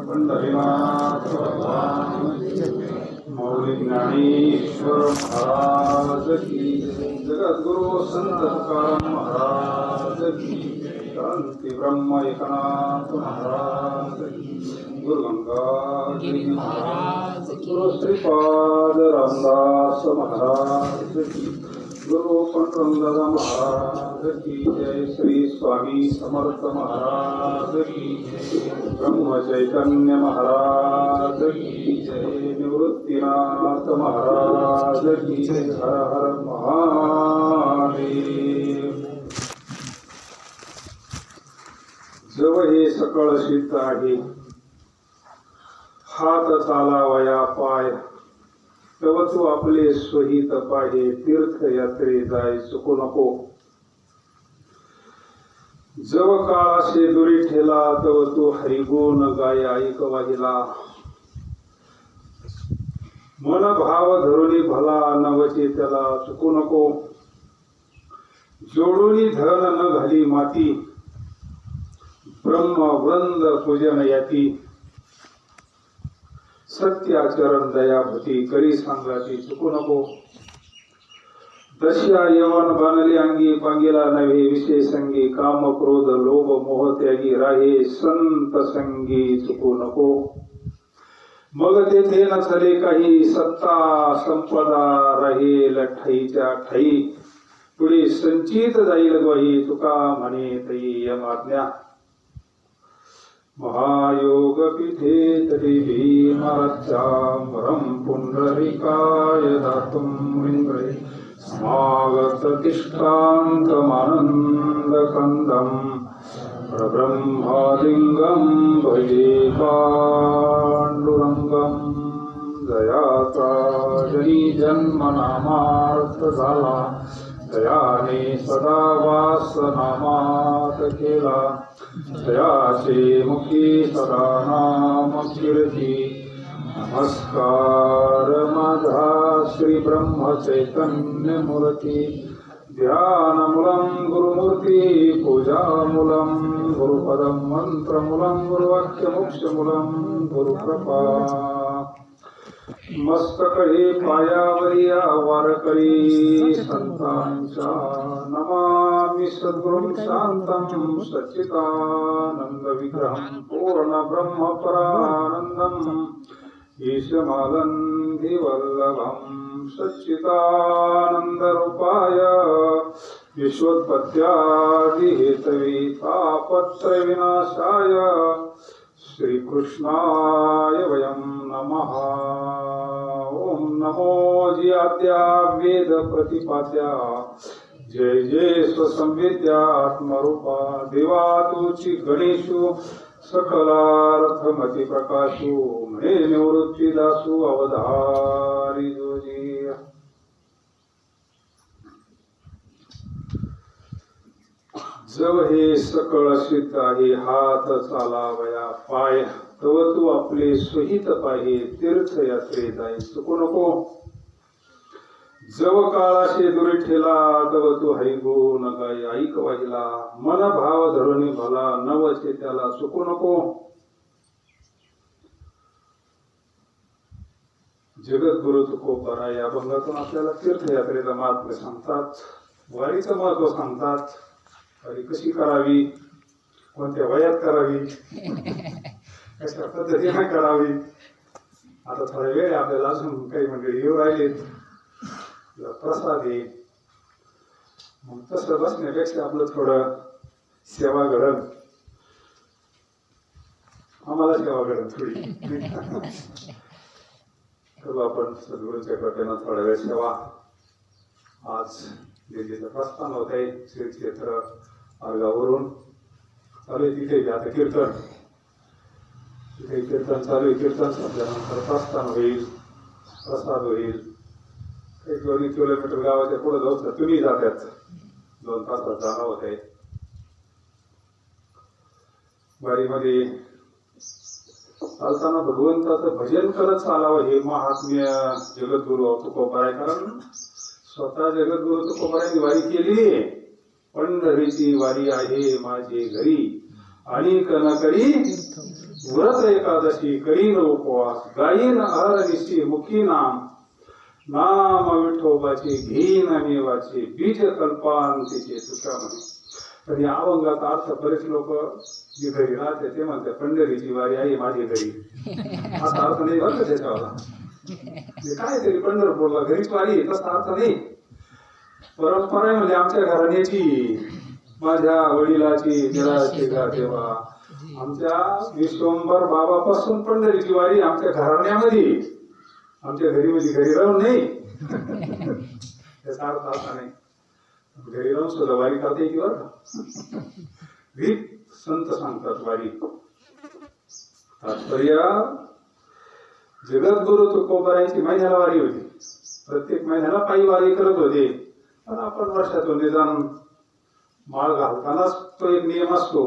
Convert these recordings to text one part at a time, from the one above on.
पंढरीनाथ भगवान मौली ज्ञानेश्वर महाराज की जगद्गुरु संत तुकाराम महाराज की शांती ब्रह्म एकनाथ महाराज की गुरु गंगागिरी महाराज की गुरु श्रीपाद रामदास महाराज की गुरु पंडरंगदादा महाराज की जय श्री स्वामी समर्थ महाराज की ब्रह्म चैतन्य महाराज की जय निवृत्तीनाथ महाराज की जय हर हर महादेव जव हे सकळ सिद्ध आहे हात चालावया पाय तव तू आपले स्वहित पाहे तीर्थयात्रे जाय चुकू नको जव काळाशे दुरी ठेला तव तू हरिगुण गाय ऐक वाहिला मन भाव धरुणी भला नवचे त्याला चुकू नको जोडुनी धन न घाली माती ब्रह्म वृंद पूजन याती सत्याचरण दयाभूती करी सांगाती चुकू नको दश्या यवन बाणली अंगी पांगिला नव्हे विषय संगी काम क्रोध लोभ मोह त्यागी राहे संत संगी चुकू नको मग तेथे नसले काही सत्ता संपदा राहील ठाईच्या ठाई पुढे संचित जाईल द्वाही तुका म्हणे तई यमाज्ञा महायोग पीठे तरी भीमाचांबरं पुंडरीकाय दातुं इंद्रे समागत तिष्ठान्तमानन्दकन्दं प्रब्रह्मालिङ्गं भजे पाण्डुरङ्गं दयाचा जनी जन्मनामार्थ झाला दयाने सदा वासनामात केला दयाचे मुखी सदा नाम कीर्ती नमस्कार माझा श्री ब्रह्म चैतन्य मूर्ती ध्यानमूलं गुरुमूर्ती पूजामूलं गुरुपदं मंत्रमूलं गुरुवाक्यमोक्षमूलं गुरुकृपा मस्तक हे पायावरी वारकरी संतांच्या नमामि सद्गुरुं शांतं सच्चिदानंद विग्रहं पूर्ण ब्रह्म परानंदम् ईशमालंधि वल्लभं सच्चिदानंद रूपाय विश्वोत्पत्त्यादि हेतवे तापत्रय विनाशाय श्री कृष्णाय वयं नमः ओम नमो जी आद्या वेद प्रतिपाद्या जय जय स्वसंवेद्या आत्मरूपा देवा तुची गणेशु सकलार्थमती प्रकाशु म्हणे निवृत्ती दासु अवधारी जोजी जव हे सकळ सिद्ध आहे हात चालावया पाय तव तू आपले स्वहित पाहे तीर्थयात्रे जाय चुकू नको जव काळाशे दुरी ठेला तव तू हरिगुण गाय ऐक वाहिला मन भाव धरुणी भला नवचे त्याला चुकू नको जगद्गुरु तुकोबरा या अभंगातून आपल्याला तीर्थयात्रेचं महात्म्य सांगतात वारीचं महत्व सांगतात वारी कशी करावी कोणत्या वयात करावी कशा पद्धतीने करावी आता थोडा वेळ आपल्याला अजून काही मंडळी येऊ राहिलेत प्रसाद येईल मग तसं बसण्यापेक्षा आपलं थोडं सेवा घडण आम्हाला सेवा घडण थोडी करू आपण सद्गुरूंच्या कृपेनं थोडा वेळ सेवा आज दिल्लीचं प्रस्थान होत आहे श्री क्षेत्र मार्गावरून चालू आहे तिथे आता कीर्तन तिथे कीर्तन चालू आहे कीर्तन संपल्यानंतर प्रस्थान होईल प्रसाद होईल 1-2 किलोमीटर गावाच्या पुढे जाऊ तर तुम्ही जातात 2 तासात जाणं होत आहे वारीमध्ये चालताना भगवंताचं भजन करत चालावं हे महात्म्य जगद्गुरु तुकोबराय कारण स्वतः जगद्गुरु तुकोबरायांनी वारी केली पंढरीची वारी आहे माझी घरी आणि न करी व्रत एकादशी करीन उपवास गायीन अहरनिशी मुखी नाम विठोबाचे घेईन आणि वाचे बीज कल्पांतीचे तुका म्हणे. पण या अभंगाचा अर्थ बरेच लोक जी घरी राहते ते म्हणते पंढरीची वारी आहे माझी घरी, असा अर्थ नाही बरं त्याच्यावर. काय तरी पंढरपूरला घरीच वारी तसा अर्थ नाही. परंपरा आहे म्हणजे आमच्या घराण्याची, माझ्या वडिलाची, निराची तेव्हा आमच्या विश्वंभर बाबापासून पंढरीची वारी आमच्या घराण्यामध्ये, आमच्या घरी म्हणजे घरी राहून नाही. त्याचा अर्थ असा नाही घरी राहून सुद्धा वारी करता येते बरं का. ग्रीक संत सांगतात वारी तात्पर्य. जगद्गुरु तुकोबारायांची महिन्याला वारी होती, प्रत्येक महिन्याला पायी वारी करत होते. पण आपण वर्षातून निदान माळ घालतानाच तो एक नियम असतो,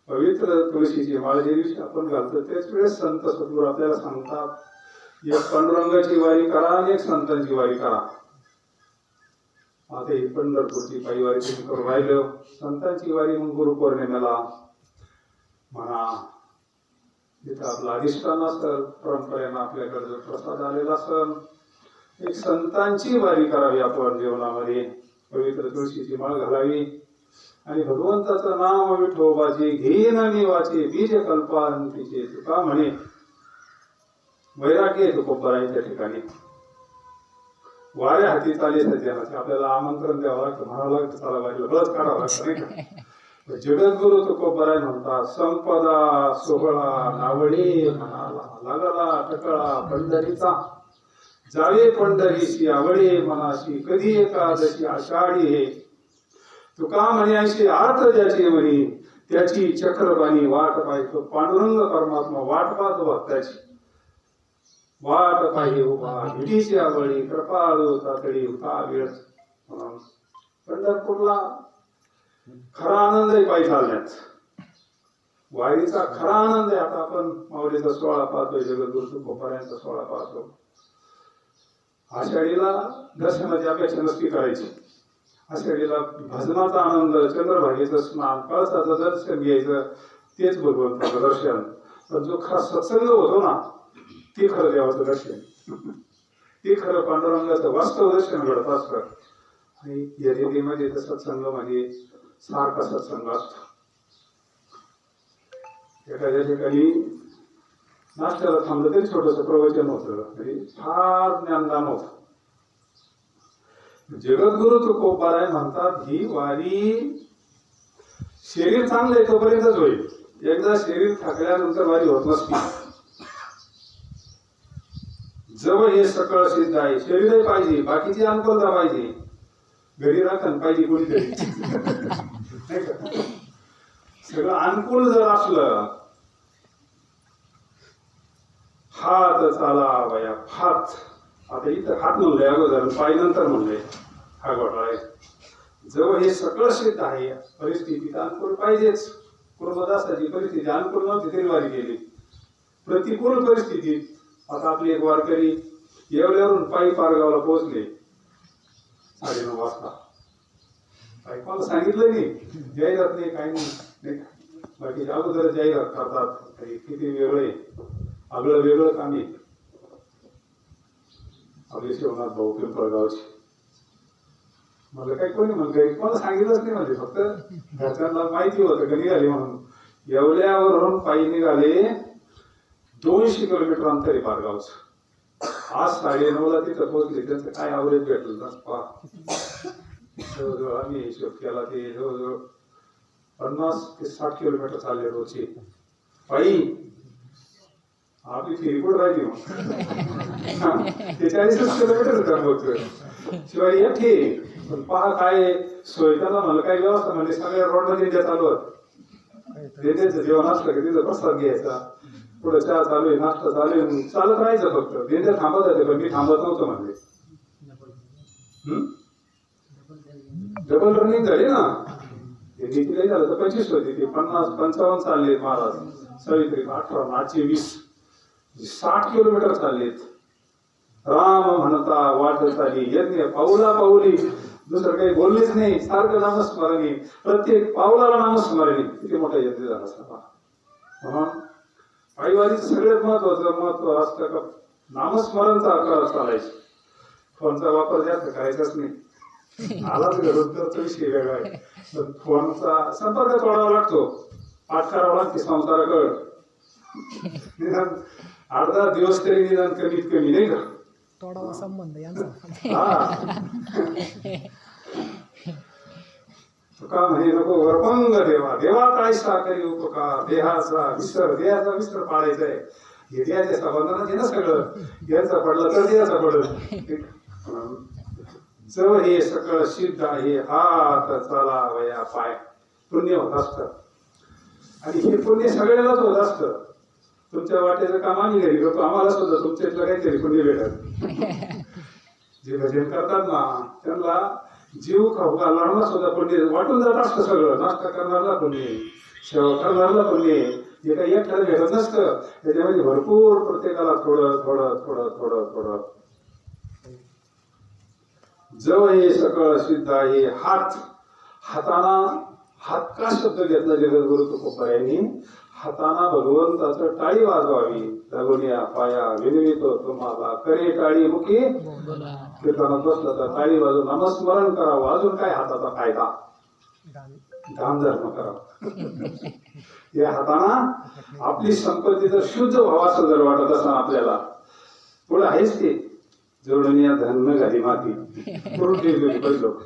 पवित्र तुळशीची माळ जे दिवशी आपण घालतो त्याच वेळेस संत सद्गुरू आपल्याला सांगतात एक पांडुरंगाची वारी करा आणि एक संतांची वारी करा. आता ही पंढरपूरची पायी वारी तुम्ही करून राहिलं, संतांची वारी मग गुरुपौर्णिमेला म्हणा, तिथं आपलं अधिष्ठान असेल, परंपरेनं आपल्याकडे जो प्रसाद आलेला असेल, एक संतांची वारी करावी आपण जीवनामध्ये. पवित्र तुळशीची माळ घालावी आणि भगवंताचं नाम विठोबाचे घेईन आणि वाचे बीज कल्पांतीचे तुका म्हणे. वैराग्य तुकोबारायांच्या ठिकाणी वाऱ्या हाती चाले सज्जनाचे आपल्याला आमंत्रण द्यावं लागतं, म्हणावं लागतं चला वारीला, बस काढावं लागतं नाही का. जगद्गुरु तुकोबाराय म्हणतात संपदा सोहळा नावडे म्हणाला लागला टकळा पंढरीचा जावे पंढरीशी आवडे मनाशी कधी एकादशी आषाढी हे तुका म्हणे अशी अर्थ ज्याची म्हणे त्याची चक्रबाणी वाट पाहतो. पांडुरंग परमात्मा वाट पाहतो भक्ताची, वाट पाहि उभा विधीची आवडी कृपाळू तातडी होता वेळ. म्हणून पंढरपूरला खरा आनंद आहे पायी चालण्यात, वारीचा खरा आनंद आहे. आता आपण माऊलीचा सोहळा पाहतोय, जगद्गुरु तुकोबारायांचा सोहळा पाहतो. आषाढीला दर्शनाची अपेक्षा नसती करायची, आषाढीला भजनाचा आनंद, चंद्रभागेचं स्नान, कळसाचं दर्शन घ्यायचं, तेच भगवंताचं दर्शन. पण जो खरा सत्संग होतो ना, ते खरं देवाचं दर्शन, ते खरं पांडुरंगाचं वास्तव दर्शन घडत असतं. आणि या देवीमध्ये तर सत्संगामध्ये सारखा सत्संग असतो. एखाद्या ठिकाणी नाश्त्याला थांबलं तरी छोटस प्रवचन होतं, म्हणजे फार ज्ञानदान होतं. जगद्गुरु तुकोबाराय म्हणतात ही वारी शरीर चांगलं आहे तोपर्यंतच होईल, एकदा शरीर थकल्यानंतर वारी होत नसती. जवळ हे सकळ सिद्ध आहे, शरीरही पाहिजे, बाकीची अनुकूलता पाहिजे, घरी राखण पाहिजे कोणीतरी नाही का. सगळं अनुकूल जर असलं, हात चाला वया हात, आता इथं हात म्हणलंय अगोदर, पाय नंतर म्हणलंय, हा घोटाळा आहे. जवळ हे सगळं सिद्ध आहे, परिस्थितीत अनुकूल पाहिजेच. कुर्मदासाची परिस्थिती अनुकूल नव्हती तरी वारी केली. प्रतिकूल परिस्थितीत आता आपली एक वारकरी येवल्यावरून पायी पारगावला पोहोचले 9:30 वाजता. काही मला सांगितलं नाही, जाहिरात नाही, काही नाही. बाकी अगोदर जाहिरात करतात, किती वेगळे आगळं वेगळं काम आहे. आपले शिवनाथ भाऊ पिंपळगावचे, मला काही कोणी म्हणलं, मला सांगितलंच नाही, म्हणजे फक्त घरच्यांना माहिती होतं का निघाले म्हणून. येवल्यावरून पायी निघाले, 200 किलोमीटर अंतर आहे पारगावचं. आज 9:30ला तिथं पोहोचले. त्यांचं काय अवरेज भेटलं जवळजवळ आम्ही हिशोब केला, ते जवळजवळ 50 ते 60 किलोमीटर चालले रोजचे पायी. आपली फेरी कुठं राहिली मग ते 40 किलोमीटर कमवतोय. शिवाय या ठीक, पण पहा काय सोय. त्यांना म्हणलं काय व्यवस्था, म्हणजे सगळ्या रोडला दिंड्या चालू आहेत. दिंड्याचं जेवण असलं की तिथं प्रसाद घ्यायचा, पुढे चहा चालू आहे, नाश्ता चालू आहे, चालत राहायचं फक्त. दिंड्या थांबत होते, पण मी थांबत नव्हतं म्हणले. डबल रनिंग झाली ना, किती झालं तर 25 होती, ती 50-55 चालले महाराज. सावित्री 18, 820, 60 किलोमीटर चाललेत. राम म्हणता वाट चाली यज्ञ पाऊला पाऊली दुसरं काही बोललेच नाही, सारखं नामस्मरणी, प्रत्येक पावलाला नामस्मरणी. किती मोठा यज्ञ झाला असता. म्हणून पायवारीचं सगळ्यात महत्वाचं महत्व असतं का नामस्मरणचा आकार चालायचं. फोनचा वापर जास्त करायचाच नाही. आलाच घडून तर तो विषय वेगळा आहे. पण फोनचा संपर्क तोडावा लागतो, पाठ करावा लागते संसाराकडं. निदान 8-10 दिवस तरी निदान कमीत कमी, नाही का? तोडावा संबंध यांचा. तुका म्हणे नको वरपंग देवा, देवा काय साकरी उपकार, देहाचा विसर पाळायचा आहे. हे देहाच्या संबंधानं हे ना सगळं, याचा पडलं तर देहाचा पडलं. जव हे सकळ सिद्ध आहे, हात चला वया पाय, पुण्य होत असतं. आणि हे पुण्य सगळ्यालाच होत असतं. तुमच्या वाटेचं काम आम्ही घरी करतो, आम्हाला सुद्धा तुमच्यातलं काहीतरी पुण्य भेटत. जे भजन करतात ना त्यांना जीव खाऊ घालणारा सुद्धा पुण्य वाटून जात असतं. सगळं नाश्ता करणारला पुण्य, सेवा करणारला पुण्य, जे काही एकट्याला भेटत नसतं. त्याच्यामध्ये भरपूर प्रत्येकाला थोडं थोडं थोडं थोडं थोडं. जव हे सकळ सिद्ध आहे, हाताना हात का शब्द घेतला जगद्गुरु तुकोबायांनी? हाताना भगवंताचं टाळी वाजवावी. दगुनिया पाया विनवितो तुम्हाला, करे टाळी मुखी कीर्तनात बसलं तर टाळी वाजवून नामस्मरण करावं. अजून काय हाताचा फायदा? दान धर्म करावा. या हाताना आपली संपत्ती जर शुद्ध व्हावा असं जर वाटत असं आपल्याला, पुढे आहेच ते जोडून या धन घाली माती करून ठेवली काही लोक.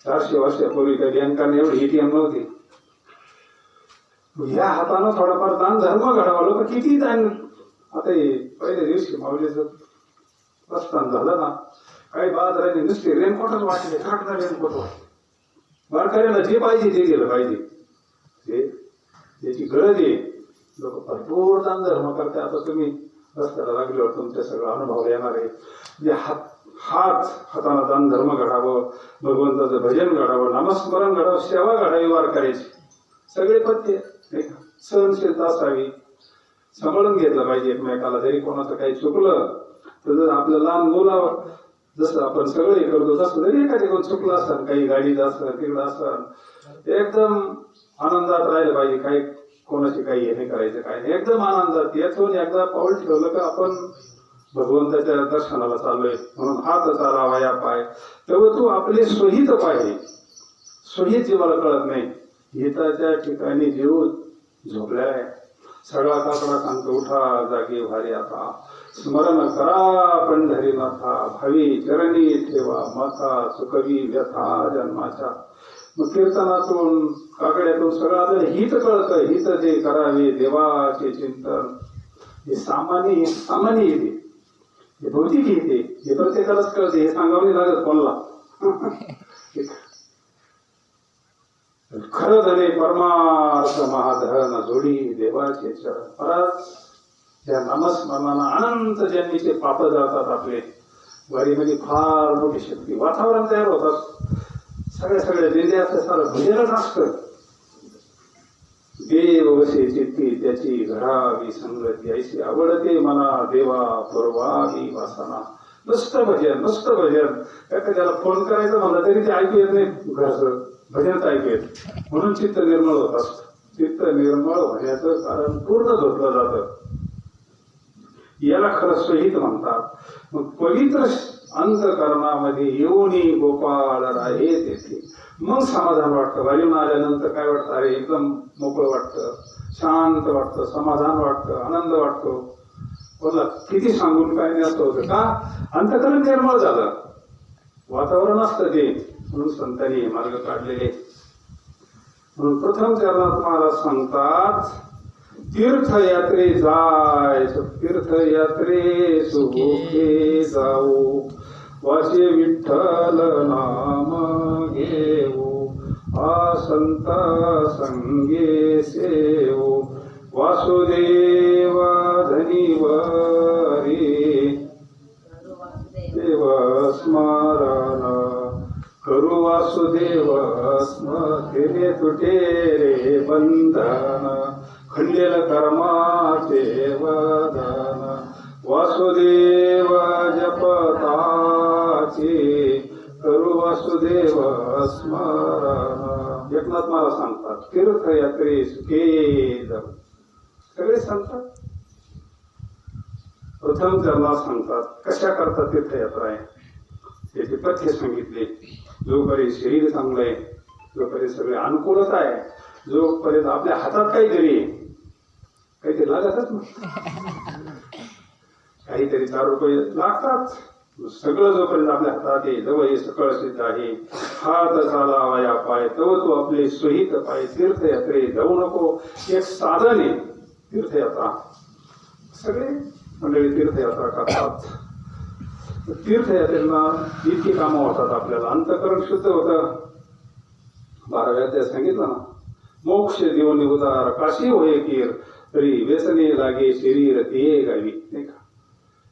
400 वर्षापूर्वी काही बँकाने एवढी ATM नव्हती. ह्या हातानं थोडाफार दान धर्म घडावा. लोक किती दान, आता पहिल्या दिवशी माऊलीचं प्रस्थान झालं ना, काही बाजाराने नुसते रेनकोटच वाटले, ठाकणार रेनकोट. वारकऱ्याला जे पाहिजे ते दिलं पाहिजे, ते त्याची गरज आहे. लोक भरपूर दान धर्म करते. आता तुम्ही रस्त्याला लागल्यावर तुमच्या सगळं अनुभव येणार आहे. म्हणजे हाताना दान धर्म घडावं, भगवंताचं भजन घडावं, नामस्मरण घडावं, सेवा घडावी वारकऱ्याची. सगळे पथ्य सहनशीलता असावी, सांभाळून घेतलं पाहिजे एकमेकाला. जरी कोणाचं काही चुकलं तर जर आपलं लहान मुलावर जसं आपण सगळे करतो तसं जरी एखादी कोण चुकलं असतं, काही गाडीत असतं तिकडं असतं, एकदम आनंदात राहिलं पाहिजे. काही कोणाची काही हे नाही करायचं, काही नाही, एकदम आनंदात. यातून एकदा पाऊल ठेवलं का आपण भगवंताच्या दर्शनाला चाललोय. म्हणून हात चालावा या पाय, तेव्हा तू आपले स्वहित पाहिजे. स्वहित जीवाला कळत नाही. हिताच्या ठिकाणी जीव झोपलेला आहे. सगळा काकडा सांगतो उठा जागे भारी आता, स्मरण करा पंढरीनाथा, भावी चरणी ठेवा माथा, सुखवी व्यथा जन्माच्या. मग कीर्तनातून काकड्यातून सगळं आपल्याला हित कळतं. हित जे करावे देवाचे चिंतन, हे सामान्य येते, हे भौतिक येते, हे प्रत्येकालाच कळते. हे सांगावं नाही लागत कोणाला. खरं धने परमार्थ महाधन जोडी देवाचे चरण. परत या नामस्मरणाला अनंत जन्मीचे पाप जातात आपले. वारीमध्ये फार मोठी शक्ती, वातावरण तयार होतात. सगळ्या जे असतं सारं भजनच असतं. देव वसे चित्ती त्याची घडावी संगती, ऐशी आवडते मना देवा पुरवावी वासना. नुसतं भजन. एखाद्याला फोन करायचं म्हणलं तरी ते ऐकू येत नाही, घरचं भजनच ऐकू येत. म्हणून चित्त निर्मळ होत असतं. चित्त निर्मळ होण्याचं कारण पूर्ण झोपलं जातं. याला खरं स्वहित म्हणतात. मग पवित्र अंतःकरणामध्ये येऊनी गोपाळ राहे तेथे मग समाधान वाटतं. वारीहून आल्यानंतर काय वाटतं? अरे एकदम मोकळं वाटतं, शांत वाटतं, समाधान वाटतं, आनंद वाटतो. बोला किती सांगून काय नाही असं होतं का? अंतःकरण निर्मळ झालं, वातावरण असतं ते. म्हणून संतांनी हे मार्ग काढलेले. म्हणून प्रथम चरणात महाराज सांगतात, तीर्थयात्रे जायचं, तीर्थयात्रे सुखे जाऊ, वाचे विठ्ठल नाम घेऊ, आसंत संगे सेवू, वासुदेवा धनिवरी देव स्मरण करू, वासुदेव स्मृतीने तुटे रे बंधन, खंडेल कर्माचे वदन, वासुदेव जपताचे करू वसुदेव स्मरण. एकनाथ मला सांगतात तीर्थयात्रे सुखे जाऊ. सगळे सांगतात. प्रथम त्यांना सांगतात कशा करता तीर्थयात्रा आहे त्याचे पथ्य सांगितले. जोपर्यंत शरीर चांगलं आहे, जोपर्यंत सगळे अनुकूलता आहे, जोपर्यंत आपल्या हातात काहीतरी लागतच ना, काहीतरी 4 रुपये लागतात. सगळं जोपर्यंत आपल्या हातात आहे, जवळ हे सकळ सिद्ध आहे. हात चालावया पाय तव तू आपले सोहित पाय. तीर्थयात्रे जाऊ नको. एक साधन आहे तीर्थयात्रा. सगळे मंडळी तीर्थयात्रा करतात. तीर्थयात्रेला इतकी कामं होतात. आपल्याला अंतःकरण शुद्ध होतं. 12व्या अध्यायात सांगितलं ना, मोक्ष देऊन उदार काशी होय कीर तरी व्यसने लागे शरीर ते गावी. नाही का,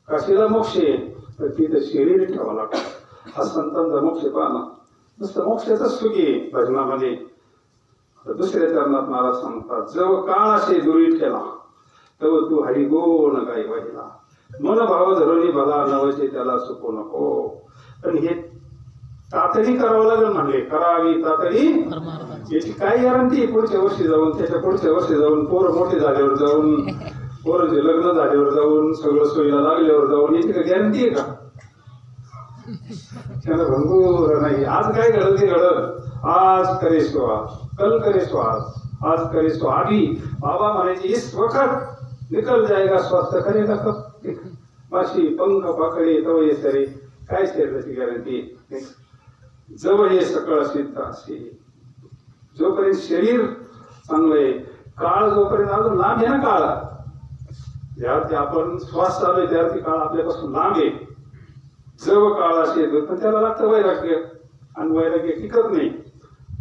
काशीला मोक्ष आहे तर तिथं शरीर ठेवावं लागतं. हा संतांचा मोक्ष पाहणं नुसतं मोक्षाचा सुखी आहे भजनामध्ये. दुसऱ्या चरणात महाराज सांगतात जव काळ असे दुरी ठेला तव तू हरिगुण गाई वाहिला. मन भाव धरुणी भला नवचे त्याला सुखू नको. पण हे तातडी करावं लागेल म्हणले. करावी तातडी. याची काय गॅरंटी? पुढच्या वर्षी जाऊन, त्याच्या पुढच्या वर्षी जाऊन, पोरं मोठे झाल्यावर जाऊन, पोरांचे लग्न झाल्यावर जाऊन, सगळं सोयीला लागल्यावर जाऊन, याची काय गॅरंटी आहे का? त्याला भंगूर नाही. आज काय घडल ते घडल. आज करे श्वास, कल करे श्वास, आज करे श्वास. आधी बाबा म्हणायचे इस वखत निकल जाएगा स्वास्थ्य करेगा कब. माशी पंख पाकळे तव ये सरे. काय शरीराची गॅरंटी? जवळ हे सकळ सिद्ध असे. जोपर्यंत शरीर चांगलं आहे, काळ जोपर्यंत अजून लांब आहे ना, काळ ज्यावरती आपण श्वास चालू आहे त्यावरती काळ आपल्यापासून लांब आहे. जवळ काळ असे पण त्याला लागतं वैराग्य. आणि वैराग्य टिकत नाही.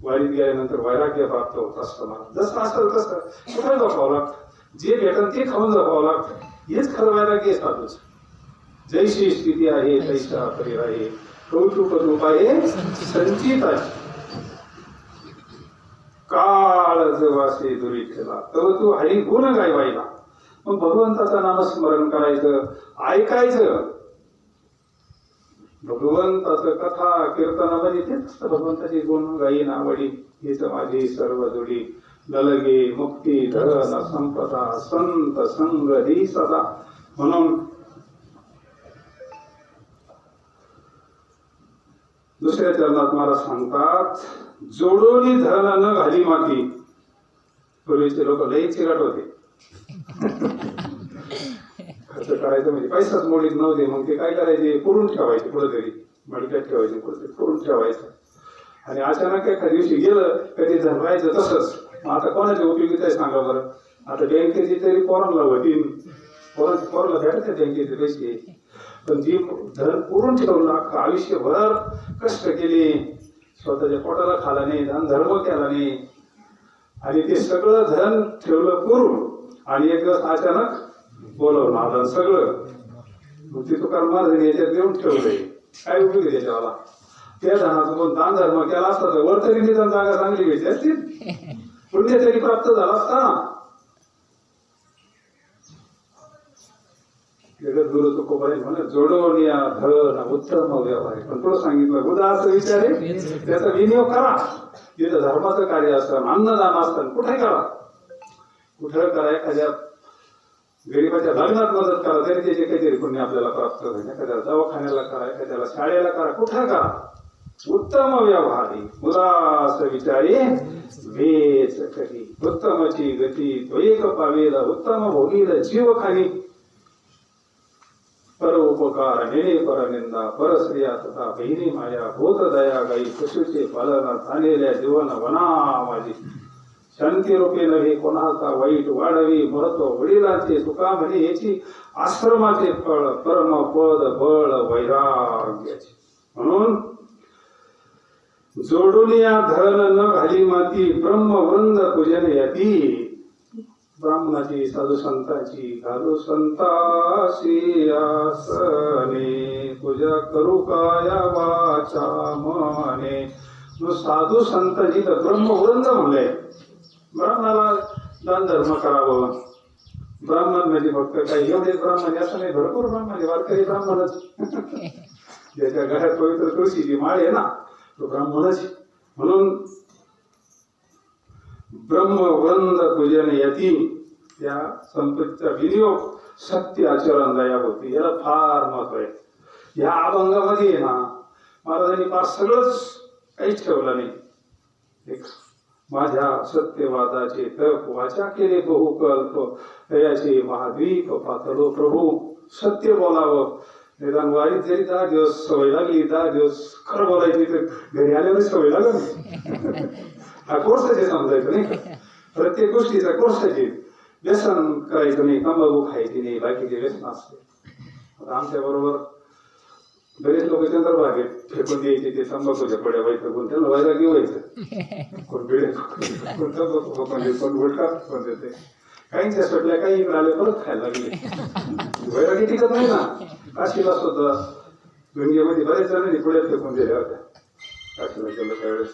वारीत गेल्यानंतर वैराग्य प्राप्त होत असतं. मला जसं असेल तसं कुठे जपावं लागतं. जे भेटल ते खाऊन जपावं लागतं. हेच खरं वैराग्य साधूच. जैशी स्थिती आहे तैसा परी आहे. कौतुक रूप आहे संचित आहे. काळ जवासे दुरी ठेला तव तू हरी गुण गाय वाहिला. मग भगवंताचं नामस्मरण करायचं, ऐकायचं. भगवंताचं कथा कीर्तनामध्ये तेच असतं. भगवंताची गुण गायी नावडी हेच माझी सर्व जोडी. ललगे मुक्ती धन संपदा संत संग ही सदा. म्हणून दुसऱ्या चरणात मला सांगतात जोडोनी धन न घाली माती. पूर्वीचे लोक लई चिराट होते. खर्च करायचं म्हणजे पैसाच मोडीत नव्हते. मग ते काय करायचे, पुरून ठेवायचे कुठेतरी, मडक्यात ठेवायचे, कुठेतरी पुरून ठेवायचं. आणि अचानक एका दिवशी गेलं कधी धन राहायचं तसंच. आता कोणाच्या उपयोगित आहे सांगा बरं. आता बँकेची तरी पोरांना होती, पोराला भेटायचे बँकेचे पैसे. पण जी धन पुरून ठेवलं, अख्खं आयुष्यभर कष्ट केले, स्वतःच्या पोटाला खाला नाही, धन धर्म केला नाही, आणि ते सगळं धन ठेवलं पुरून. आणि एक दिवस अचानक बोलवून आलं सगळं. मग ती तुकाराम महाराज याच्यात देऊन ठेवलंय. काय उपयोग आहे त्याच्यावाला? त्या धनाचा पण दान धर्म केला असता तर वर तरी निदान जागा चांगली भेटली असती, पुण्य तरी प्राप्त झाला असता ना. गुरु तुकोबाई म्हणे जोडून या धन उत्तम व्यवहार. पण तो सांगितलं उदास विचार आहे, त्याचा विनियोग करा. तिथं धर्माचं कार्य असतं, अन्नदान असतं, कुठे करा. कुठं करा, एखाद्या गरीबाच्या लग्नात मदत करा तरी त्याचे काहीतरी पुण्य आपल्याला प्राप्त होईल. एखाद्याला दवाखान्याला करा, एखाद्याला शाळेला करा, कुठं करा. उत्तम व्यवहारी उदास विचारी वेच करी. उत्तमची गती त्वयेक पावेल उत्तम भोगील जीव खाली. पर उपकार नेणे पर निंदा पर स्त्रिया तथा बहिणी माया होत दया गाई. पशुचे पालन झालेल्या जीवन वना माझी. शांती रूपे नव्हे कोणाचा वाईट वाढवी. महत्व वडिलांचे तुका म्हणे याची आश्रमाचे फळ परम पद बळ वैराग्याचे. म्हणून जोडून या धन न घाली माती ब्रह्मवृंद पूजन याती. ब्राह्मणाची साधू संतांची घालू संताशी आसने. पूजा करू काया वाचा मने. साधू संत जिथं ब्रह्मवृंद म्हणलंय. ब्राह्मणाला दान धर्म करावं. ब्राह्मण म्हणजे फक्त काही एवढे ब्राह्मण असं नाही, भरपूर ब्राह्मण वारकरी ब्राह्मणच. ज्याच्या घरात पवित्र तुळशीची माळ आहे ना, तो ब्राह्मणच आहे. म्हणून ब्रह्मवंद पूजन यती, त्या संपत्तीचा विनियोग सत्य आचरण दया होती. याला फार महत्व आहे. या अभंगामध्ये आहे ना, महाराजांनी फार सगळंच काहीच ठेवलं नाही. एक माझ्या सत्यवादाचे तप वाचा केले बहु कल्प, दयाचे महाद्वीप पातळो प्रभू. सत्य बोलावं. निदान वारीत जरी 10 दिवस सवय लागली, 10 दिवस खरं बोलायची, तर घरी आल्यावर सवय लागली. हा कोर्स आहे समजायचं नाही का. प्रत्येक गोष्टीचा कोर्स आहे. व्यसन करायचं नाही, तंबाखू खायची नाही, बाकीचे व्यसन असते. आता आमच्या बरोबर बरेच लोक चंद्रभागेत फेकून द्यायचे ते तंबाखूच्या पड्या व्हायचं, कोण त्यांना व्हायला घेवायचं, कोण बिळे कोण तंबाखू फेकून, कोण गुटखा फेकून देते. काहींच्या सुटल्या, काही इकडे आले परत खायला लागले. वैरागी टिकत नाही ना. काशीला सुद्धा गंगेमध्ये बरेच जणांनी पुढे फेकून दिल्या होत्या. काशीला गेलं त्यावेळेस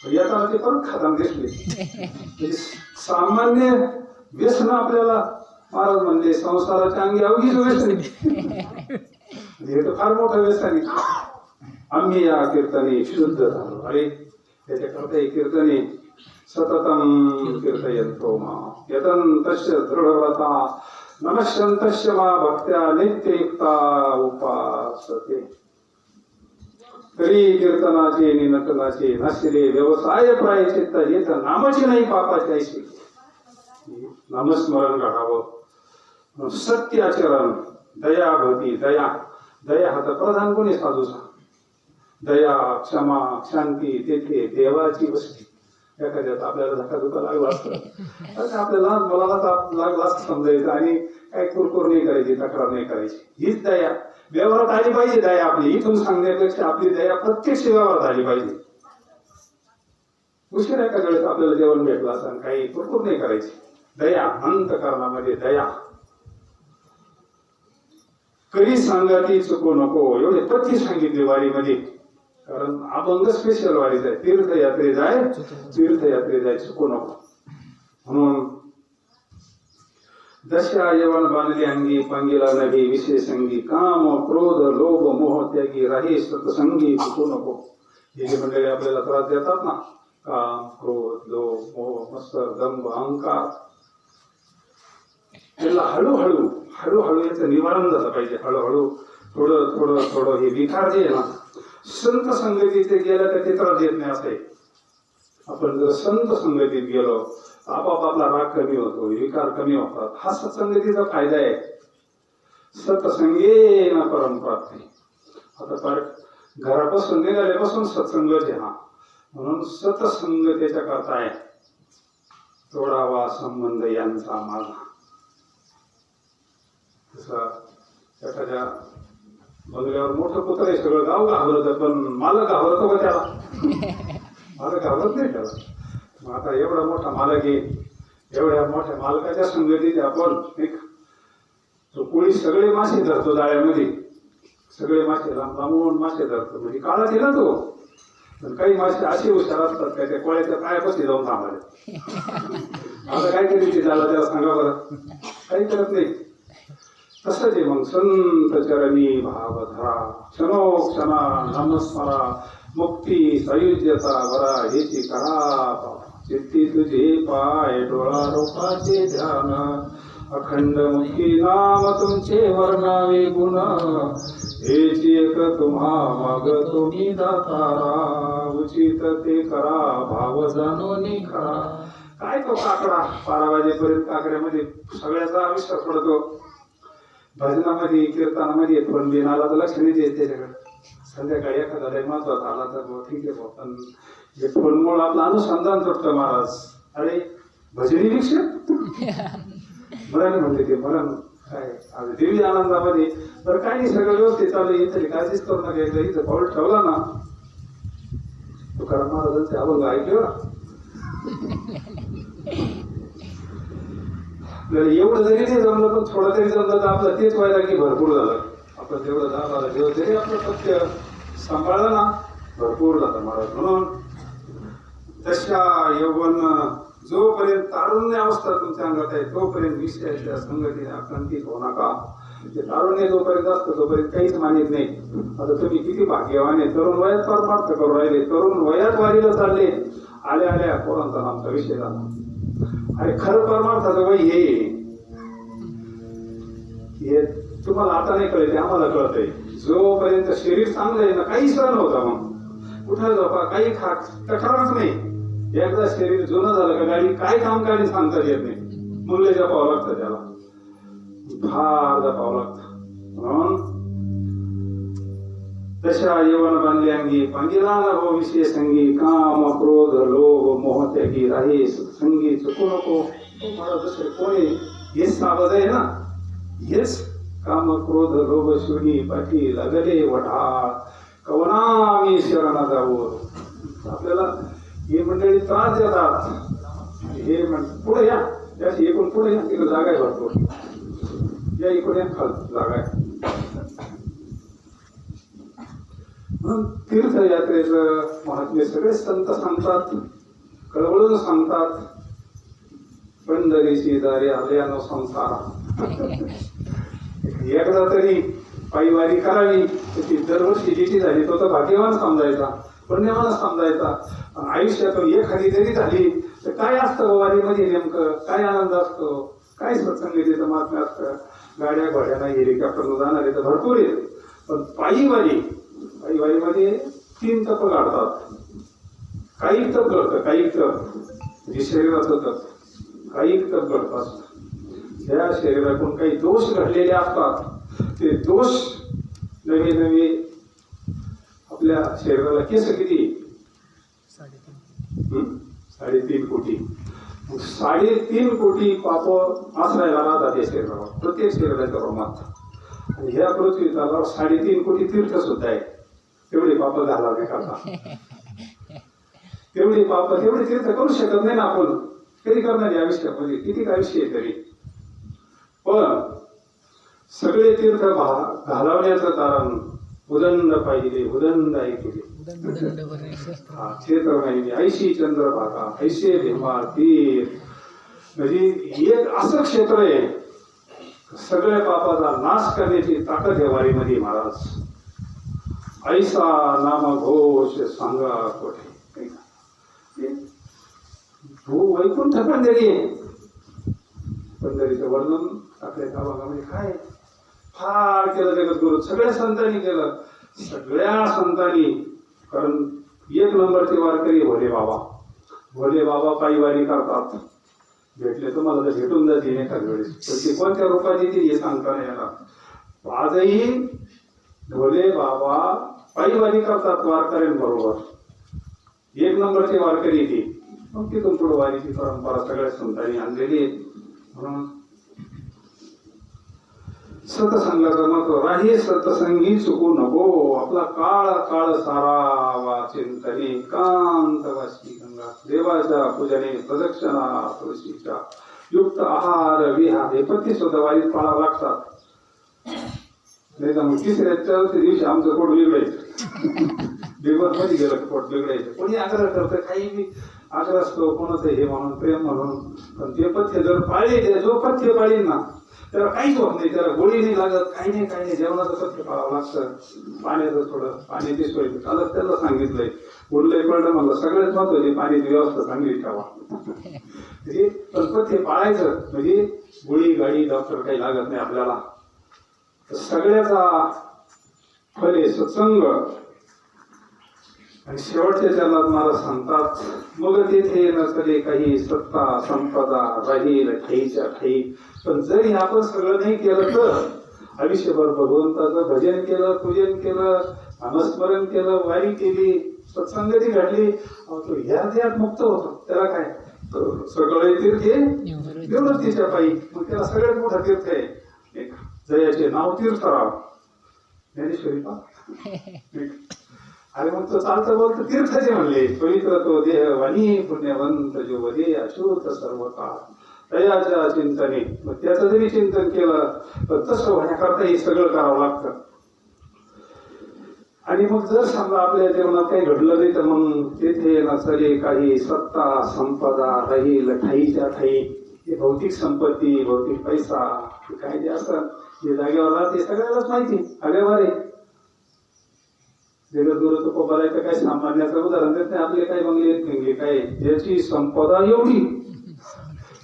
येताना ते परत खाताना दिसले. म्हणजे सामान्य व्यसन आपल्याला महाराज म्हणले संसाराच्या अंगी अवघीच व्यसन. हे तर फार मोठं व्यसन आहे. आम्ही या कीर्तने शुद्ध झालो. अरे त्याच्याकरता हे कीर्तने सततम कीर्तयन्तो मां यतन्तस्य दृढव्रता नमस्यन्तस्य मा भक्त्या नित्ययुक्ता उपासते. तरी कीर्तनाचे निनटनाचे नसले व्यवसाय प्रायचित्त येत नामाची नाही पापाची ऐशी. नामस्मरण घडावं, सत्य आचरण, दया भवती. दया दया हा तर प्रधान कोणी साधूचा. दया क्षमा शांती तेथे देवाची वस्ती. एखाद्यात आपल्याला धक्काधुक्का लागला असतं, आपल्याला मुलाला लागला असं समजायचं आणि काही कुरकुर नाही करायची, तक्रार नाही करायची. हीच दया व्यवहारात आली पाहिजे. दया आपली इथून सांगण्यापेक्षा आपली दया प्रत्यक्ष व्यवहारात आली पाहिजे. उशिरा एका वेळेस आपल्याला जेवण भेटलं असं काही कुरकुर नाही करायची. दया अंतकरणामध्ये दया. कधी सांगाती चुकू नको, एवढे पथ्य सांगितले वारीमध्ये. कारण अभंग स्पेशल वारीच आहे. तीर्थयात्रे जाय, तीर्थयात्रे जाय चुकू नको. म्हणून दशा यवन बांधले अंगी, पंगीला नभी विशेष अंगी, काम क्रोध लोभ मोह त्यागी राही सत्संगी चुकू नको. हे जे मंडळी आपल्याला त्रास देतात ना, काम क्रोध लोभ मोह मत्सर दंभ अहंकार, त्याला हळूहळू हळूहळू याचं निवारण झालं पाहिजे. हळूहळू थोडं थोडं थोडं हे विकार जे आहे ना, संत संगतीत गेलं तर ते त्रास येत नाही. असं आहे. आपण जर संत संगतीत गेलो आपोआप आपला राग कमी होतो, विकार कमी होतात. हा सत्संगतीचा फायदा आहे. सत्संगेन परम प्राप्ती. आता घरापासून निघाल्यापासून सत्संगच आहे. हा म्हणून सत्संगतेच्या करता आहे. तोडावा संबंध यांचा माझा. एखाद्या बंगल्यावर मोठं पुत्र आहे, सगळं गाव घाबरत, पण मालक घाबरतो का त्याला? मालक घाबरत नाही त्याला. मग आता एवढा मोठा मालक आहे, एवढ्या मोठ्या मालकाच्या संगतीत आपण एक कोळी सगळे मासे धरतो जाळ्यामध्ये, सगळे मासे लांबून मासे धरतो. म्हणजे काळात आहे ना तो. पण काही मासे असे हुशार असतात काय त्या कोळ्याच्या पायापाशी जाऊन थांबायला. आता काय केली ती झाला त्याला सांगा बरं, काही करत नाही. तसंच आहे. मग संत चरणी भाव धरा, क्षणोक्षणा नमस्मरा, मुक्ती सायुज्यता वरा हेची करा. चित्ती तुझे पाय डोळा रोपाचे ध्यान, अखंड मुखी नाम तुमचे वर्णावे गुण. हेची एक तुम्हा माग तुम्ही दातारा, उचित ते करा भाव जाणूनी खरा. काय तो काकडा 12 वाजेपर्यंत काकड्यामध्ये सगळ्याचा आविष्कार पडतो. भजनामध्ये कीर्तनामध्ये पण बिन आला तर लक्ष नाही देत त्याच्याकडे. संध्याकाळी एखादा लय महत्वाचा आला तर ठीक आहे. पण हे फोनमुळे आपलं अनुसंधान तुटतं महाराज. अरे भजनी विक्षेप मरण म्हणते ते मरण काय आज देवी आनंदामध्ये. तर काही नाही, सगळं व्यवस्थित चालू. इथे काळजीच करू नका. एकदा इथं पाऊल ठेवला ना, तुकाराम महाराजांचे अभंग ऐकले बा. एवढं जरी नाही जमलं पण थोडं तरी जमलं तर आपलं तेच व्हायला की भरपूर झालं. आपण जेवढं 10-12 दिवस जरी आपलं सत्य सांभाळलं ना, भरपूर झालं महाराज. म्हणून दशा यौवन जोपर्यंत तारुण्य अवस्था तुमच्या अंगात आहे तोपर्यंत विषयाच्या संगतीने आक्रंतित होऊ नका. ते तारुण्य जोपर्यंत असतं तोपर्यंत काहीच मानित नाही. आता तुम्ही किती भाग्यवान आहे, तरुण वयात परमार्थ करू राहिले, तरुण वयात वारीला चालले, आल्या आल्या पोरांचा नामचा विषय झाला. आणि खरं परमार्थाचं वय हे तुम्हाला आता नाही कळते, आम्हाला कळतंय. जोपर्यंत शरीर चांगलं आहे ना, काही सण होता मग कुठं झोपा, काही खा, तक्रारच नाही. एकदा शरीर जुनं झालं का गाडी काय काम काढी सांगता येत नाही. मग लय जपावं लागतं, त्याला फार जपावं लागतं. म्हणून तशा यवन बांधले अंगी पांगिला नभो विषय संगी, काम क्रोध लोभ मोह त्यागी राही संगी चुकू नको. मला दुसरे कोणी हेच साबद आहे ना, हेच काम क्रोध लोभ शूनी पाठी लागले वढाळ कवना मी शरणा जाऊ. आपल्याला हे मंडळी त्रास देतात. हे पुढे या, त्याची एकूण पुढे या, तिकडे जागा आहे भरपूर, या इकडे खाल जागा आहे. म्हणून तीर्थयात्रेचं महात्म्य सगळे संत सांगतात, कळवळून सांगतात. पंढरीची दारी आल्यानो संसार. एकदा तरी पायीवारी करावी, ती दरवर्षी जिची झाली तो तर भाग्यवान समजायचा, पुण्यवान समजायचा. आयुष्यातून एखादी जरी झाली तर काय असतं वारीमध्ये, नेमकं काय आनंद असतो, काय सत्संगीचं महात्म्य असतं. गाड्या घोड्याना हेलिकॉप्टरनं जाणारे तर भरपूर आहेत, पण पायीवारीमध्ये 3 तप काढतात. काही तप करतं, काही तप जे शरीराचं तप, काही तप करतात. त्या शरीरातून काही दोष घडलेले असतात, ते दोष नवे नवे आपल्या शरीराला केस किती 3.5 कोटी, 3.5 कोटी पाप आश्रयाला राहतात या शरीरावर, प्रत्येक शरीराच्या रोमात. आणि ह्या पृथ्वीचा 3.5 कोटी तीर्थ सुद्धा आहे. तेवढे पाप घालावे करता, तेवढे पाप तेवढे तीर्थ करू शकत नाही ना आपण. कधी करणार या आयुष्यामध्ये, किती आयुष्य आहे तरी. पण सगळे तीर्थ घालवण्याचं कारण उदंड पाहिजे, उदंड ऐकले. क्षेत्र माहिती ऐशी चंद्रभागा, ऐशे भीमा तीर, म्हणजे एक असं क्षेत्र आहे सगळ्या पापाचा नाश करण्याची ताकद आहे वारीमध्ये. महाराज ऐसा नाम घोष सांगा कोठे. वैकुंठ पंढरी आहे. पंढरीचं वर्णन आपल्या गावामध्ये काय फार केलं जगद्गुरु, सगळ्या संतांनी केलं, सगळ्या संतांनी. कारण 1 नंबरचे वारकरी भोले बाबा. भोले बाबा पायीवारी करतात. भेटले तुम्हाला तर भेटून जातील एखाद वेळेस, पण ते कोणत्या रूपात येतील हे सांगता नाही येणार. आजही भोले बाबा पायीवारी करतात वारकऱ्यांबरोबर. 1 नंबरचे वारकरी येते. मग तिथून पुढे वारीची परंपरा सगळ्या संतांनी आणलेली आहे. म्हणून सतसंगाचं महत्व राही सतसंगी चुकू नको. आपला काळ काळ सारावा चिंतने कांतवासी गंगा. देवाच्या पूजने प्रदक्षिणा तुळशीच्या युक्त आहार विहार हे पत्ती सुद्धा वारीत पाळावं लागतात. नाही तर मग 3ऱ्या दिवशी आमचं पोट बिघडायचं. दिवस मध्ये गेलं पोट बिघडायचं. कोणी आग्रह करतं, काही बी आग्रह असतो कोणाचं हे म्हणून प्रेम म्हणून. पण ते पथ्य जर पाळले, जो पथ्य पाळील ना त्याला काहीच होत नाही, त्याला गोळी नाही लागत, काही नाही. जेवणाचं पथ्य पाळावं लागतं. पाण्याचं थोडं पाण्याची सोय कालच त्याला सांगितलंय. उरलंय पडलं म्हणलं सगळ्यात महत्वाची पाण्याची व्यवस्था चांगली ठेवा. पण पथ्य पाळायचं म्हणजे गोळी गाडी डॉक्टर काही लागत नाही आपल्याला. सगळ्याचा फले सत्संग. आणि शेवटच्या चरणात महाराज सांगतात, मग तेथे नसले काही सत्ता संपदा राहील ठाईच्या ठाई. पण जरी आपण सगळं नाही केलं तर आयुष्यभर भगवंताचं भजन केलं, पूजन केलं, नामस्मरण केलं, वारी केली, सत्संगती घडली, तो ह्यात मुक्त होतो. त्याला काय सगळे तीर्थ निवृत्तीच्या पायी. मग त्याला सगळ्यात मोठा तीर्थ आहे एक जयाचे नाव तीर्थराव ज्ञानेश्वरी पा. अरे मग तो चालतं बोलतं तीर्थाचे म्हणले. पवित्र तो देह वाणी पुण्यवंत जो वदे अशोत सर्व काळ तयाच्या चिंतने. मग त्याचं जरी चिंतन केलं तर तसं होण्याकरता हे सगळं करावं लागतं. आणि मग जर समजा आपल्या जीवनात काही घडलं नाही तर मग तेथे नसले काही सत्ता संपदा राहील ठाईच्या ठाई. हे भौतिक संपत्ती, भौतिक पैसा काय जे असतं जे जागेवर राहते सगळ्यालाच माहिती हवेवर आहे. जगद्गुरु तुकोबारायचं काय सामान्याचं उदाहरण देत नाही. आपले काही बंगले काय ज्याची संपदा एवढी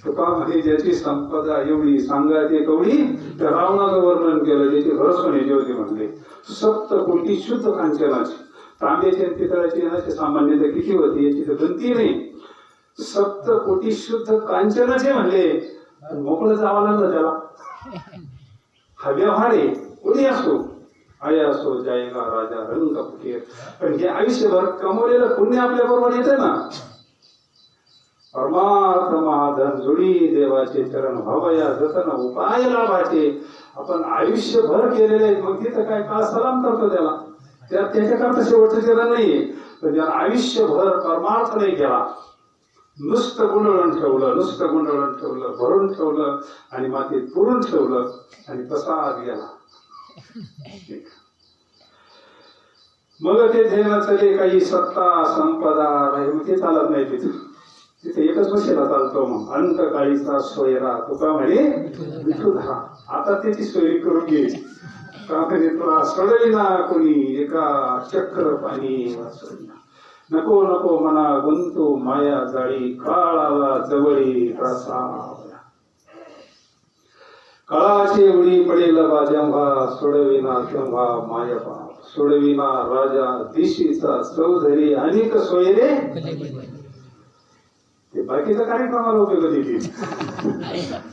तुका म्हणजे ज्याची संपदा एवढी सांगायची कवडी त्या रावणाचं वर्णन केलं. ज्याची घरसोन्याची होती म्हणले 7 कोटी शुद्ध कांचनाची. तांब्याची आणि पितळाची नाची सामान्यता किती होती याची तर गणती नाही. 7 कोटी शुद्ध कांचनाचे म्हणले. मोकळं जावं लागलं त्याला. हा व्यवहार आहे. कोणी असो आई असो जायला राजा रंग फुकेर. पण हे आयुष्यभर कमवलेलं पुण्य आपल्या बरोबर येते ना. परमार्थ महाधन जोडी देवाचे चरण भावया जतन उपाय लाभाचे. आपण आयुष्यभर केलेले आहेत. मग तिथं काय काळ सलाम करतो त्याला. त्याच्याकरता शेवटचं चरण नाहीये. पण ज्याला आयुष्यभर परमार्थ नाही केला, नुसतं गुंडळून ठेवलं भरून ठेवलं आणि मातीत पुरून ठेवलं आणि तसाच गेला. मग ते ध्येय चले काही सत्ता संपदा नाही. मग ते चालत नाही. तिथे एकच बसेला चालतो. मग अंत काळीचा सोयरा तुका म्हणे विठू धरा. आता त्याची सोयरी करून घे. का म्हणजे तुला सोडविना कोणी एका चक्र पाणी वाचविना. नको नको मना गुंतू माया जाळी काळाला जवळी रसावया. काळाची उडी पडेल बा जेव्हा सोडविना तेव्हा माया बाप. सोडविना राजा दिशीचा चौधरी अनेक सोयरे. ते बाकीच्या कार्यक्रमाला उपयोग येतील.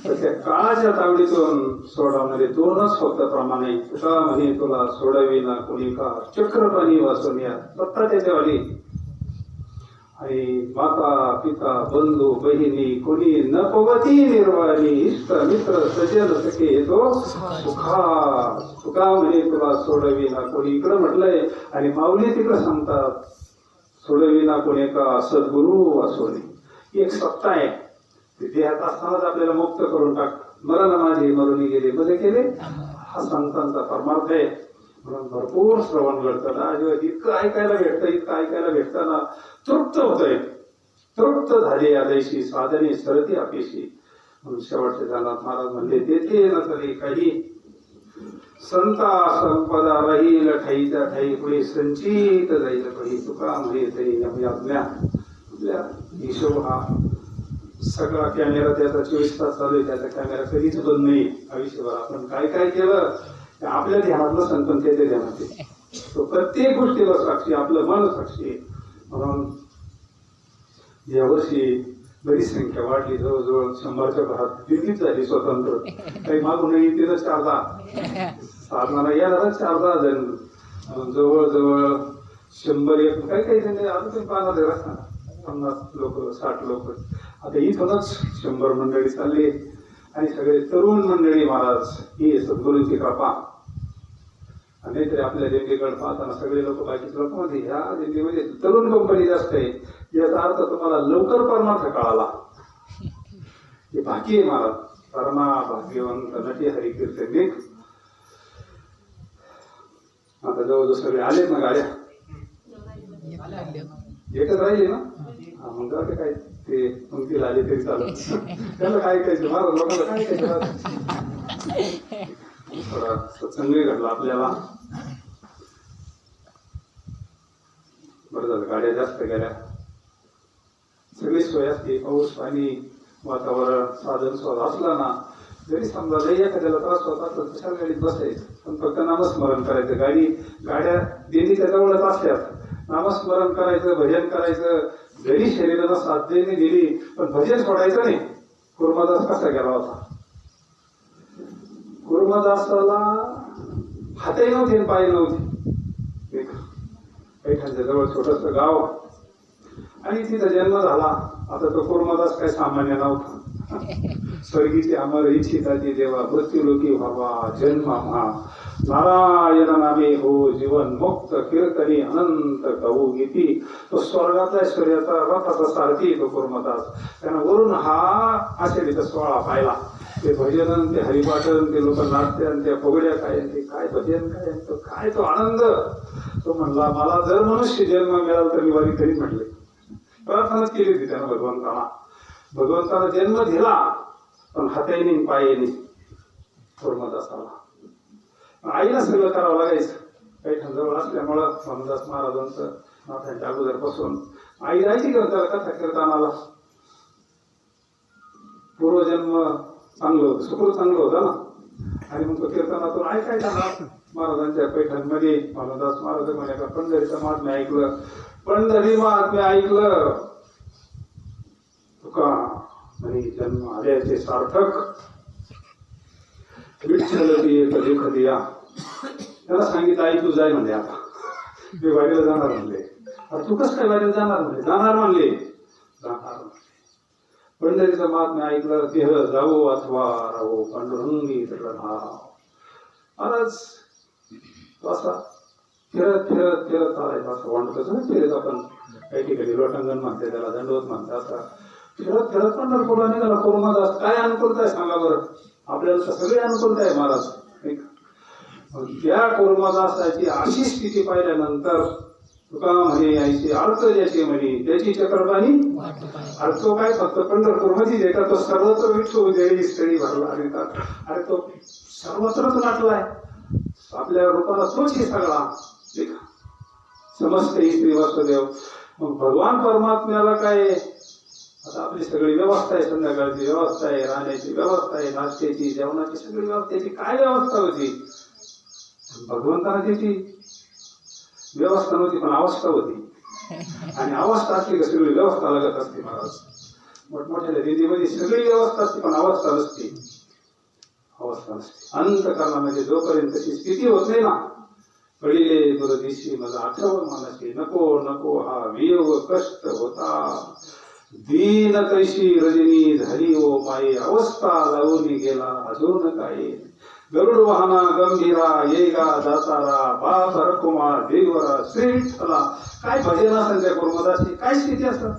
त्या काळाच्या तावडीतून सोडवणारे 2च फक्त प्रमाणे. तुका म्हणे तुला सोडविना कोणी का चक्रपाणी वाचून या. सत्ता त्याच्यावाली आणि माता पिता बंधू बहिणी कोणी न पवती निर्वाणी. इष्ट मित्र सजन सखे येतो सुखा. तुका म्हणे तुला सोडविना कोणी. इकडं म्हटलंय आणि माऊली तिकडं सांगतात सोडविना कोणी का सद्गुरु वाचवणे. एक सत्ता आहे. देहात असतानाच आपल्याला मुक्त करून टाक. मरण माझे मरुनी गेले मध्ये केले. हा संतांचा परमार्थ आहे. म्हणून भरपूर श्रवण घडतं ना. इतकं ऐकायला भेटतं ना तृप्त होतंय. तृप्त झाले आदेशी साधने सरती अपेशी. म्हणून शेवटचे जाणार महाराज म्हणले तेथे न तरी काही संता संपदा राहील ठाईच्या ठाई पुढे संचित जाईल काही. तुका म्हणे तरी आज्ञा. हिशोब हा सगळा कॅमेरा त्याचा 24 तास चालू आहे. त्याचा कॅमेरा कधीच बंद नाही. आयुष्यभर आपण काय काय केलं आपल्या ध्यानातलं संतन त्याच्या ध्यानात आहे. तो प्रत्येक गोष्टीला साक्षी. आपलं मन साक्षी आहे. म्हणून यावर्षी बरीच संख्या वाढली. जवळजवळ 100च्या घरात दिल्लीच झाली स्वतंत्र. काही मागून येते 4-10 साधनाला या 4-10 जण. जवळजवळ 100 काही जण अजून पाहणार रस्ता 50 लोक 60 लोक. आता इथूनच 100 मंडळी चालली आणि सगळे तरुण मंडळी. महाराज ही सद्गुरूंची कृपा. नाहीतरी आपल्या दिंडीकडे पाहताना सगळे लोक बाकीचे लोक मध्ये ह्या दिंडीमध्ये तरुण कंपनी जास्त आहे. याचा अर्थ तुम्हाला लवकर परमार्थ कळाला. हे भाग्य आहे महाराज. परमा भाग्यवंत नटी हरिकीर्तन. आता जवळजवळ सगळे आलेत ना गाड्या. एकच राहिले ना. मग काय ते पंक्तीला आले तरी चालत. त्याला काय ऐकायचं महाराज. लोकांना काय ऐकायचं. थोडा सत्संगही घडला आपल्याला. बरं झालं गाड्या जास्त गेल्या. सगळी सोय असते. पाऊस पाणी वातावरण साधन स्वाद असला ना जरी समजा जरी एखाद्याला त्रास होत असला तशा गाडीत बसायचं. पण फक्त नामस्मरण करायचं. गाड्या दिंडीच्या जवळच असल्यात. नामस्मरण करायचं भजन करायचं. जरी शरीराला साथ देणे दिली पण भजन सोडायचं नाही. कुर्मादास कसा गेला होता. कुर्मादासाला हातही नव्हते पाय नव्हते. पैठणच्या जवळ छोटस गाव आणि तिचा जन्म झाला. आता तो कुर्मादास काय सामान्य नव्हता. स्वर्गीची अमर इच्छिताची देवा मृत्यूलोकी व्हावा जन्म हा नारायण नामे हो जीवन मुक्त कीर्तनी अनंत कहू गीती. तो स्वर्गातला ऐश्वर्याचा रथाचा सारथी तो कुर्मदास. त्यानं वरून हा आषाढीचा 16 पाहिला. ते भजन ते हरिपाठन ते लोक नाचते त्या पगड्या काय ते काय भजन काय तो काय तो आनंद. तो म्हणला मला जर मनुष्य जन्म मिळाला तर मी वारी करीत म्हटले. प्रार्थनाच केली होती त्यानं भगवंताला. भगवंताला जन्म दिला पण हाताने पायाने कुर्मदासाला. आईला सगळं करावं लागायचं. पैठणजवळ असल्यामुळं रामदास महाराजांचं नाथांच्या अगोदरपासून आई जायची घेऊन त्याला कथा कीर्तनाला. पूर्वजन्म चांगलं होतं, सुखरूप चांगलं होतं ना. आणि मग तो कीर्तनातून ऐकायचा ना महाराजांच्या पैठणमध्ये. रामदास महाराज म्हणे का पंढरीचं महात्म्य ऐकलं, पंढरी महात्म्य ऐकलं तुका म्हणे जन्म आल्याचे सार्थक. विठ्ठल कधी कधी या त्याला सांगितलं आई तू जाय म्हणले, आता मी वारीला जाणार म्हणले. तू कसं काय वारीला जाणार म्हणले? जाणार म्हणले, जाणार म्हणले. पंढरीचं महात्म्य ऐकलं, देह जावो अथवा राहो पांडुरंगी नाव. महाराज तो असा फिरत फिरत फिरत चालायचा, असं वाटत ना फिरत. आपण काही ठिकाणी लोटांगण म्हणते त्याला, दंडवत म्हणते. आता फिरत फिरत पंढरपूरला निघाला. कोरोनादास काय अनुकूलता आहे सांगा बरं? आपल्याला तर सगळे अनुकूलता आहे महाराज. त्या कोरोनादासाची अशी स्थिती पाहिल्यानंतर तुका म्हणे यायची अर्थ ज्याची म्हणे त्याची चक्रपाणी. अर्थ काय फक्त पंढरपूर मध्ये येतात, तो सर्वत्र विठ्ठल देवी स्थळी भरला. अरे तो सर्वत्रच नाटलाय आपल्या रूपाला, तोच हे सगळा समस्त स्त्री वासुदेव. मग भगवान परमात्म्याला काय आता आपली सगळी व्यवस्था आहे, संध्याकाळची व्यवस्था आहे, राहण्याची व्यवस्था आहे, नाश्त्याची जेवणाची सगळी व्यवस्थेची काय व्यवस्था होती? भगवंताला त्याची व्यवस्था नव्हती, पण अवस्था होती. आणि अवस्था असली का सगळी व्यवस्था लागत असते महाराज. मोठमोठ्या दिंडीमध्ये सगळी व्यवस्था असते, पण अवस्था नसते. अवस्था नसते अंतकरणामध्ये जोपर्यंत तशी स्थिती होत नाही ना. कळिले दुरदिशी मला आठवण मनाची, नको नको हा वियोग कष्ट होता. दीन कैशी रजनी झाली ओ माये, अवस्था लावून गेला अजून काय. गरुड वाहना गंभीरा येगा दातारा, बाप रकुमार देवरा श्री विठ्ठला. काय भजना संध्या कुर्मदाची काय स्थिती असतात.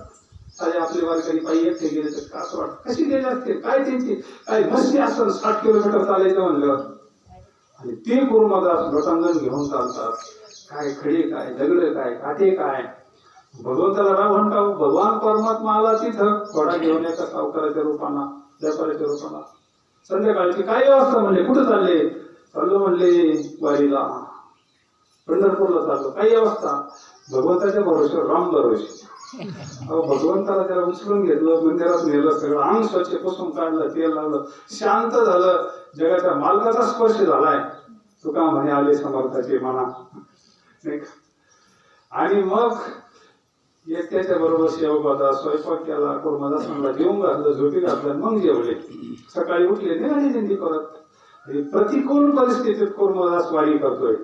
सारे आपले वारकरी पायी एकटे गेले तर का असं वाटत कशी गेले असते, काय त्यांची काय मस्ती असतात. 60 किलोमीटर चालायचं म्हणल्यावर. आणि ते कुर्मदास लोटांगण घेऊन चालतात. काय खडे काय, दगड काय, काठे काय. भगवंताला रावण का भगवान परमात्मा आला तिथं घोडा घेऊन एका सावकाराच्या रूपाना, व्यापाराच्या रूपाना. संध्याकाळची काय व्यवस्था म्हणले, कुठं चालले? चाललो म्हणले वारीला, पंढरपूरला चाललो. काही अवस्था भगवंताच्या भरोश्यावर, राम भरोसे. भगवंताला त्याला उचलून घेतलं, मंदिरात नेलं, सगळं अंग स्वच्छ पुसून काढलं, तेल लावलं, शांत झालं. जगाच्या मालकाचा स्पर्श झालाय. तुका म्हणे आले समर्थाचे म्हणा. आणि मग त्याच्या बरोबर सेवक होता, स्वयंपाक केला, कुर्मदासांना जेवून घातलं, झोपी घातलं, मग जेवले. सकाळी उठले, निघाली दिंडी परत. प्रतिकूल परिस्थितीत कुर्मदास वारी करतोय.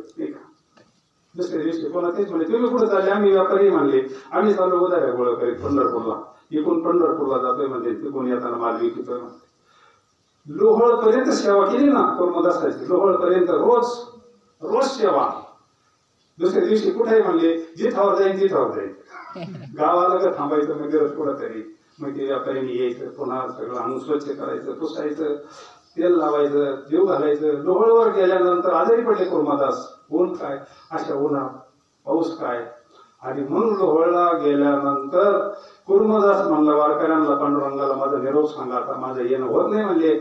दुसऱ्या दिवशी कोणा तेच म्हणले, तुम्ही कुठे चालले? आम्ही व्यापारी म्हणले, आम्ही चाललो उदाऱ्या गोळा करीत पंढरपूरला. इकडून पंढरपूरला जातोय म्हणजे तिकडून येताना माल विकतोय म्हणते. लोहळ पर्यंत सेवा केली ना कुर्मदासाची. लोहळ पर्यंत रोज रोज सेवा. दुसऱ्या दिवशी कुठेही म्हणले, जिथावर जाईल जिथावर जाईल. गावाला का थांबायचं मंदिरात कुठं तरी. मग ते व्यापाऱ्यांनी यायचं, पुन्हा सगळं अंग स्वच्छ करायचं, पुसायचं, तेल लावायचं, जीव घालायचं. लोहळवर गेल्यानंतर आजारी पडले कुर्मदास. ऊन काय, अशा उन्हात पाऊस काय. आणि मग लोहळला गेल्यानंतर कुर्मदास म्हणला वारकऱ्यांना, पांडुरंगाला माझा निरोप सांगा, आता माझं येणं होत नाही म्हणले.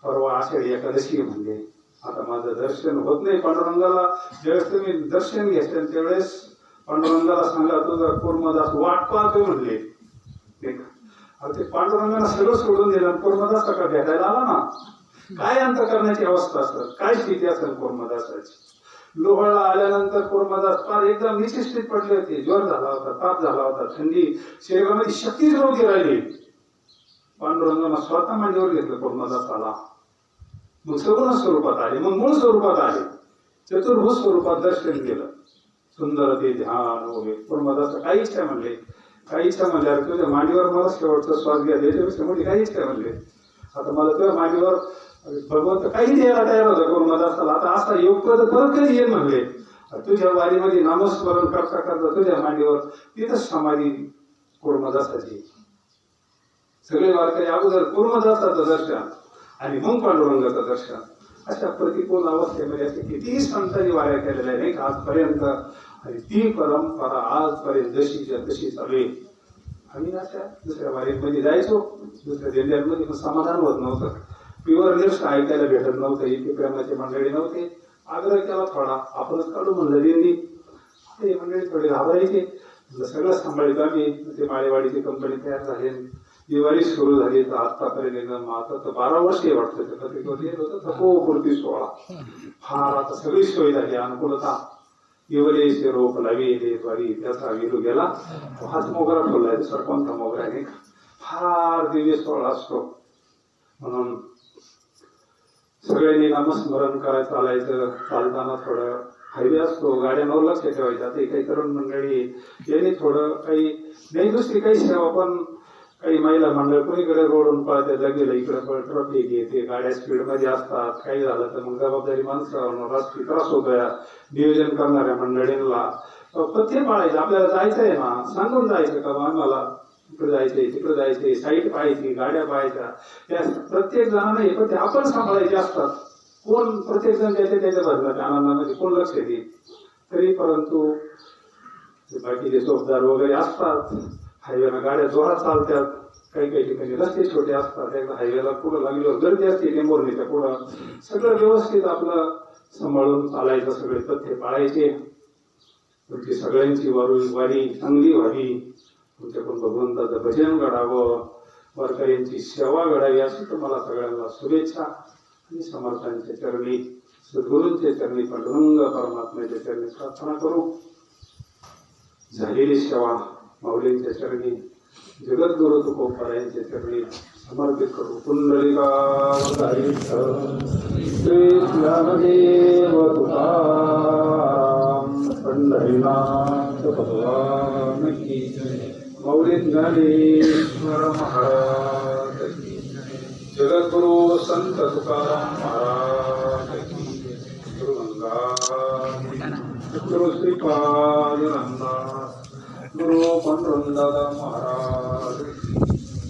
परवा आषाढी एकादशी म्हणले, आता माझं दर्शन होत नाही पांडुरंगाला. ज्यावेळेस तुम्ही दर्शन घेतलं त्यावेळेस पांडुरंगाला सांगा तुझा कुर्मदास वाट पाहतोय म्हणले. ते पांडुरंगाला सगळं सोडून दिलं, कुर्मदास का भेटायला आला ना. काय अंत करण्याची अवस्था असतात, काय स्थिती असेल कुर्मदासाची. लोहळला आल्यानंतर कुर्मदास फार एकदम निश्चित पडले होते. ज्वर झाला होता, ताप झाला होता, थंडी, शरीरामध्ये शक्तीच नव्हती राहिली. पांडुरंगानं स्वतः मांडीवर घेतलं कुर्मदासाला. मग सगुण स्वरूपात आले, मग मूळ स्वरूपात आले, चतुर्भुज स्वरूपात दर्शन केलं. सुंदर ते ध्यान वगैरे. कुर्मदास काही इच्छा म्हणले, काही इच्छा म्हणल्यावर तुझ्या मांडीवर मला शेवटचा श्वास घ्या, त्याच्यापेक्षा मोठी काही इच्छा म्हणले. आता मला तुझ्या मांडीवर भगवंत काही द्यायला तयार होता कुर्मदासाला. आता असा योग परत कधी येईल म्हणले. तुझ्या वारीमध्ये नामस्मरण करता करता तुझ्या मांडीवर तिथंच समाधी कुर्मदासाची. सगळे वारकरी अगोदर कुर्मदासाचं दर्शन आणि मग पांडुरंगाचं दर्शन. अशा प्रतिकूल अवस्थेमध्ये असे कितीही संतांनी वाऱ्या केलेल्या नाही का आजपर्यंत. आणि ती परंपरा आजपर्यंत जशीच्या तशी चालू आहे. आम्ही अशा दुसऱ्या वारीमध्ये जायचो, दुसऱ्या जिल्ह्यांमध्ये पण समाधान होत नव्हतं. प्युअर लिस्ट ऐकायला भेटत नव्हतं, इथे प्रेमाची मंडळी नव्हते. आग्रह केला थोडा, आपणच काढू म्हणलं दिंडी. ते मंडळी थोडी घाबरायचे. सगळं सांभाळित आम्ही. ते माळेवाडीची कंपनी तयार झाली, दिवाळी सुरू झाली. तर आतापर्यंत एकदम आता तर 12 वर्ष वाटतं तपोपूर्ती सोहळा. फार आता सगळी सोय झाली, अनुकूलता. दिवाळीचे रोप लावी द्वारी त्याचा विरू गेला. हाच मोगरा फुललाय, सरपंच मोगरा आहे. फार दिव्य सोहळा असतो. म्हणून सगळ्यांनी नामस्मरण करायचं, चालायचं. चालताना थोडं हायवे असतो, गाड्यांवर लक्ष ठेवायचं. आता काही तरुण मंडळी यांनी थोडं काही नाही, दुसरी काही सेवा पण काही महिला मंडळ कोणीकडे रोडून पळते, लगेला इकडे पळ, ट्रॉफिक येते, गाड्या स्पीड मध्ये असतात. काही झालं तर मग जबाबदारी माणसावर रात्री त्रास होतोय. नियोजन करणाऱ्या मंडळींना पथ्य पाळायचं. आपल्याला जायचं आहे ना, सांगून जायचं का आम्हाला इकडे जायचंय, तिकडे जायचंय, साईट पाहायची, गाड्या पाहायच्या. त्या प्रत्येक जणांना हे पथ्य आपण सांभाळायचे असतात. कोण प्रत्येक जण त्याच्या भरणाच्या आनंदामध्ये कोण लक्ष देईल तरी, परंतु बाकीचे चौकदार वगैरे असतात. हायवेला गाड्या जोरात चालतात, काही काही ठिकाणी रस्ते छोटे असतात. एकदा हायवेला पुढं लागल्यावर गर्दी असते, टेंभुर्णीच्या पुढं. सगळं व्यवस्थित आपलं सांभाळून चालायचं, सगळे तथ्य पाळायचे. तुमची सगळ्यांची वारी चांगली व्हावी, तुमच्याकडून भगवंताचं भजन घडावं, वारकऱ्यांची सेवा घडावी, अशी तुम्हाला सगळ्यांना शुभेच्छा. आणि समर्थांच्या चरणी, सद्गुरूंच्या चरणी, पांडुरंग परमात्म्याच्या चरणी प्रार्थना करू. झालेली सेवा माऊलींच्या चरणी, जगद्गुरु तुकोबारायांच्या चरणी समर्पित करू. पुंडलिकावतारी श्री ज्ञानदेव तुकाराम पंढरीनाथ भगवान की जय. माऊली ज्ञानेश्वर महाराज की जय. जगद्गुरु संत तुकाराम महाराज की जय. गुरु गंगा, गुरु श्रीपाद रंगनाथ, गुरु पांडुरंगदादा महाराज,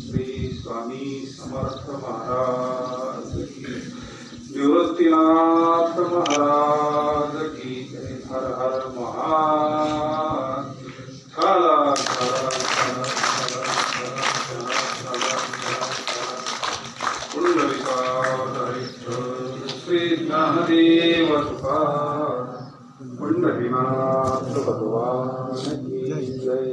श्री स्वामी समर्थ महाराज की, निवृत्तीनाथ महाराज की जय. हर हर महादेव. श्री ज्ञानदेव तुकाराम पंढरीनाथ भगवान की जय.